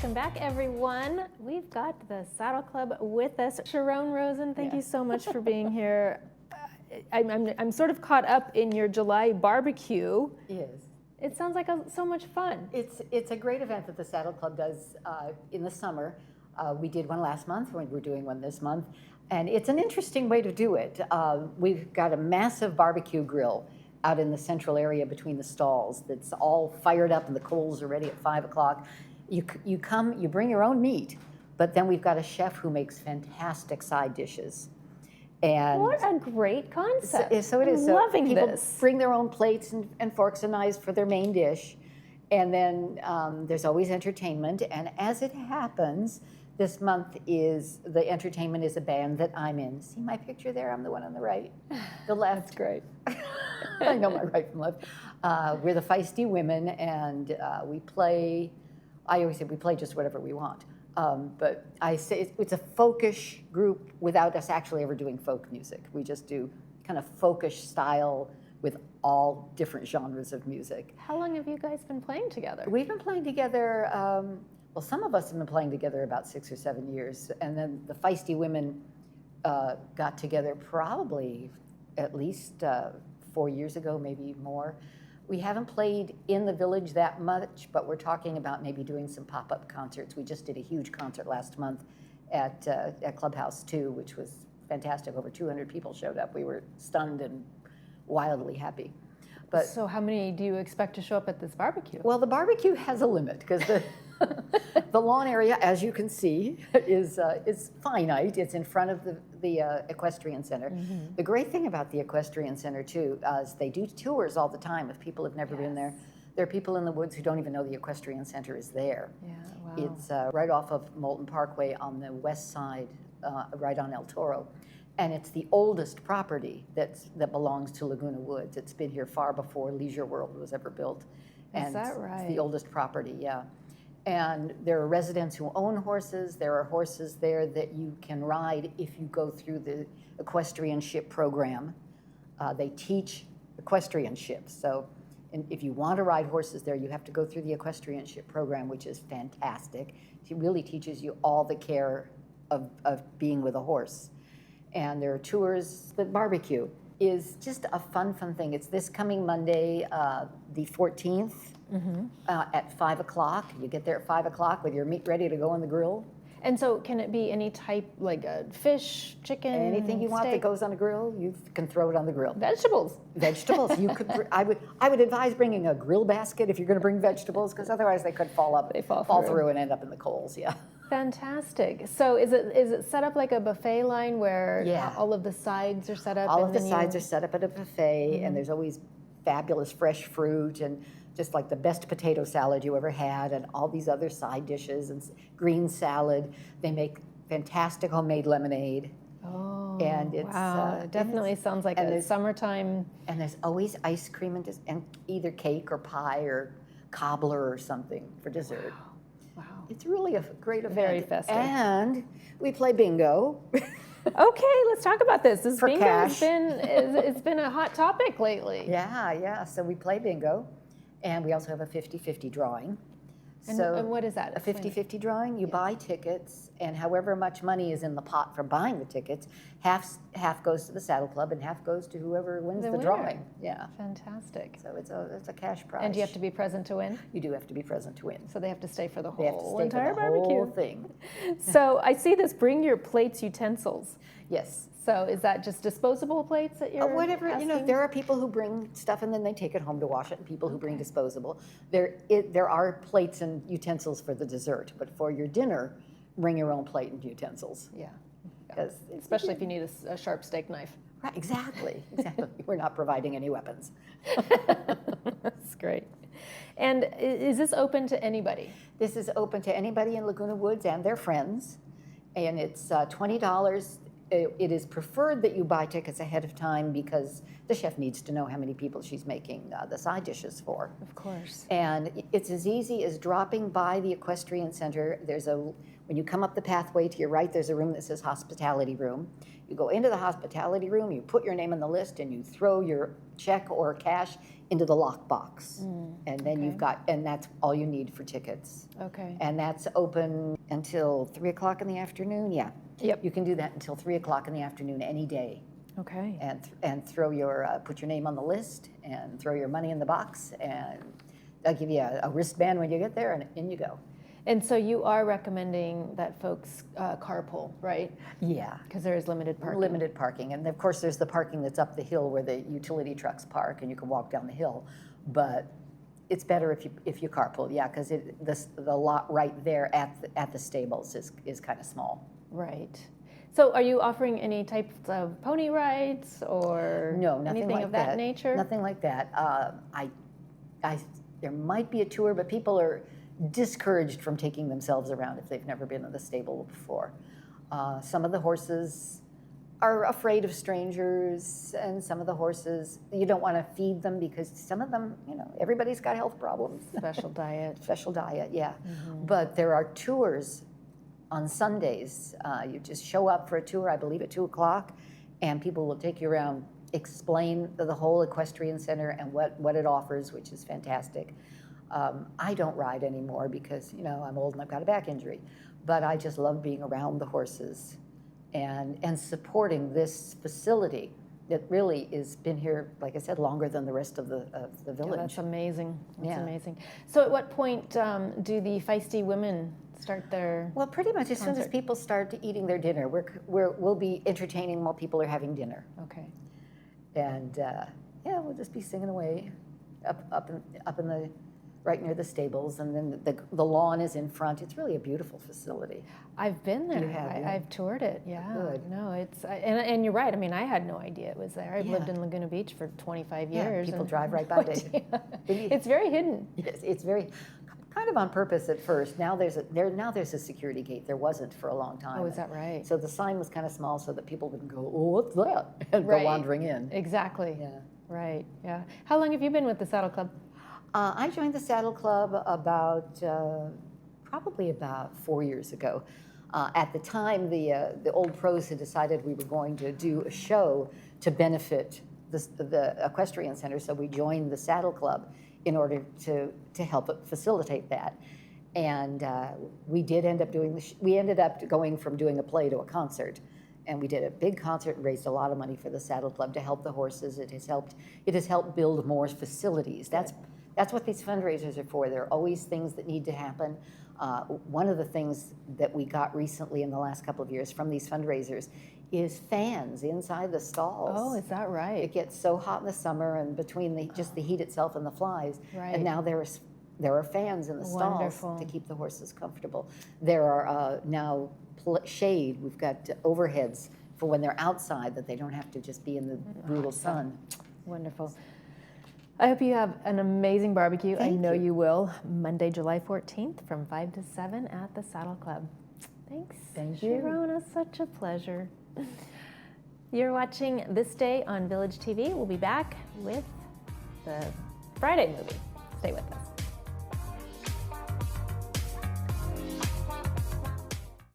Welcome back, everyone. We've got the Saddle Club with us. Sharon Rosen, thank you so much for being here. I'm sort of caught up in your July barbecue. Yes. It sounds like so much fun. It's a great event that the Saddle Club does in the summer. We did one last month, we're doing one this month, and it's an interesting way to do it. We've got a massive barbecue grill out in the central area between the stalls that's all fired up and the coals are ready at 5 o'clock. You come, you bring your own meat, but then we've got a chef who makes fantastic side dishes. And what a great concept. So it is. I'm so loving people this. Bring their own plates and forks and knives for their main dish. And then there's always entertainment. And as it happens, this month the entertainment is a band that I'm in. See my picture there? I'm the one on the right. The left. That's great. I know my right from left. We're the Feisty Women, and we play, I always say we play just whatever we want. But I say it's a folkish group without us actually ever doing folk music. We just do kind of folkish style with all different genres of music. How long have you guys been playing together? We've been playing together, well, some of us have been playing together about 6 or 7 years, and then the Feisty Women got together probably at least 4 years ago, maybe more. We haven't played in the village that much, but we're talking about maybe doing some pop-up concerts. We just did a huge concert last month at Clubhouse 2, which was fantastic. Over 200 people showed up. We were stunned and wildly happy. But so how many do you expect to show up at this barbecue? Well, the barbecue has a limit because the lawn area, as you can see, is finite. It's in front of the equestrian center. Mm-hmm. The great thing about the equestrian center too is they do tours all the time. If people have never been there, there are people in the woods who don't even know the equestrian center is there. Yeah, wow. It's right off of Moulton Parkway on the west side, right on El Toro. And it's the oldest property that belongs to Laguna Woods. It's been here far before Leisure World was ever built. Is that right? It's the oldest property, yeah. And there are residents who own horses. There are horses there that you can ride if you go through the equestrianship program. They teach equestrianship. So if you want to ride horses there, you have to go through the equestrianship program, which is fantastic. It really teaches you all the care of being with a horse. And there are tours. The barbecue is just a fun thing. It's this coming Monday, the 14th, at 5 o'clock. You get there at 5 o'clock with your meat ready to go on the grill. And so can it be any type, like a fish, chicken, anything you want that goes on a grill, you can throw it on the grill. Vegetables. Vegetables. You could. I would advise bringing a grill basket if you're going to bring vegetables, because otherwise they could fall through and end up in the coals. Yeah. Fantastic. So is it set up like a buffet line where all of the sides are set up? All of the sides are set up at a buffet, and there's always fabulous fresh fruit and just like the best potato salad you ever had, and all these other side dishes and green salad. They make fantastic homemade lemonade. Oh, and it's, wow. It definitely sounds like a summertime. And there's always ice cream and either cake or pie or cobbler or something for dessert. Wow. It's really a great event. Very festive. And we play bingo. Okay, let's talk about this. This for bingo cash. It's been a hot topic lately. Yeah. So we play bingo, and we also have a 50-50 drawing. And what is that? A 50-50 drawing. You buy tickets, and however much money is in the pot for buying the tickets, half goes to the Saddle Club and half goes to whoever wins the drawing. Yeah. Fantastic. So it's a cash prize. And do you have to be present to win? You do have to be present to win. So they have to stay for the They have to whole stay entire for the barbecue. whole thing. So I see this. Bring your plates, utensils. Yes. So is that just disposable plates that you're whatever, asking? there are people who bring stuff and then they take it home to wash it, and people who bring disposable. There are plates and utensils for the dessert, but for your dinner, bring your own plate and utensils. Yeah. Especially if you need a sharp steak knife. Right, exactly. We're not providing any weapons. That's great. And is this open to anybody? This is open to anybody in Laguna Woods and their friends, and it's $20. It is preferred that you buy tickets ahead of time because the chef needs to know how many people she's making the side dishes for. Of course. And it's as easy as dropping by the equestrian center. When you come up the pathway to your right, there's a room that says hospitality room. You go into the hospitality room, you put your name on the list, and you throw your check or cash into the lockbox. And then you've got, and that's all you need for tickets. Okay. And that's open until 3 o'clock in the afternoon. Yeah. Yep. You can do that until 3 o'clock in the afternoon any day. Okay. And throw your, put your name on the list and throw your money in the box, and they'll give you a wristband when you get there, and in you go. And so you are recommending that folks carpool, right? Yeah. Because there is limited parking. Limited parking. And of course, there's the parking that's up the hill where the utility trucks park, and you can walk down the hill. But it's better if you carpool, yeah, because the lot right there at the stables is kind of small. Right. So are you offering any types of pony rides or No, nothing anything like of that nature? Nothing like that. There might be a tour, but people are discouraged from taking themselves around if they've never been in the stable before. Some of the horses are afraid of strangers, and some of the horses, you don't want to feed them because some of them, everybody's got health problems. Special diet. Special diet, yeah. But there are tours on Sundays. You just show up for a tour, I believe at 2 o'clock, and people will take you around, explain the whole equestrian center and what it offers, which is fantastic. I don't ride anymore because, I'm old and I've got a back injury, but I just love being around the horses and supporting this facility that really has been here, like I said, longer than the rest of the village. Yeah, that's amazing. That's Yeah. amazing. So at what point do the feisty women start their Well, pretty much as soon as concert? people start eating their dinner, we'll be entertaining while people are having dinner. Okay. And we'll just be singing away up in the right near the stables, and then the lawn is in front. It's really a beautiful facility. I've been there. You have, yeah? I've toured it. Yeah. Good. No, and you're right. I mean, I had no idea it was there. I've lived Yeah. in Laguna Beach for 25 Yeah, years. people and drive right no by it. idea. It- It's very hidden. Yes, it's very kind of on purpose at first. Now there's a security gate. There wasn't for a long time. Oh, is that right? So the sign was kind of small so that people wouldn't go, oh, what's that? And Right. go wandering in. Exactly. Yeah. Right. Yeah. How long have you been with the Saddle Club? I joined the Saddle Club probably about 4 years ago. At the time, the old pros had decided we were going to do a show to benefit the equestrian center, so we joined the Saddle Club in order to help facilitate that. And we did end up doing we ended up going from doing a play to a concert. And we did a big concert and raised a lot of money for the Saddle Club to help the horses. It has helped build more facilities. That's what these fundraisers are for. There are always things that need to happen. One of the things that we got recently in the last couple of years from these fundraisers is fans inside the stalls. Oh, is that right? It gets so hot in the summer, and between just the heat itself and the flies, Right. and now there are fans in the stalls Wonderful. to keep the horses comfortable. There are now shade. We've got overheads for when they're outside, that they don't have to just be in the brutal sun. Wonderful. I hope you have an amazing barbecue. I Thank know you. you will. Monday, July 14th from 5 to 7 at the Saddle Club. Thanks. Thank you. Sharona, such a pleasure. You're watching This Day on Village TV. We'll be back with the Friday movie. Stay with us.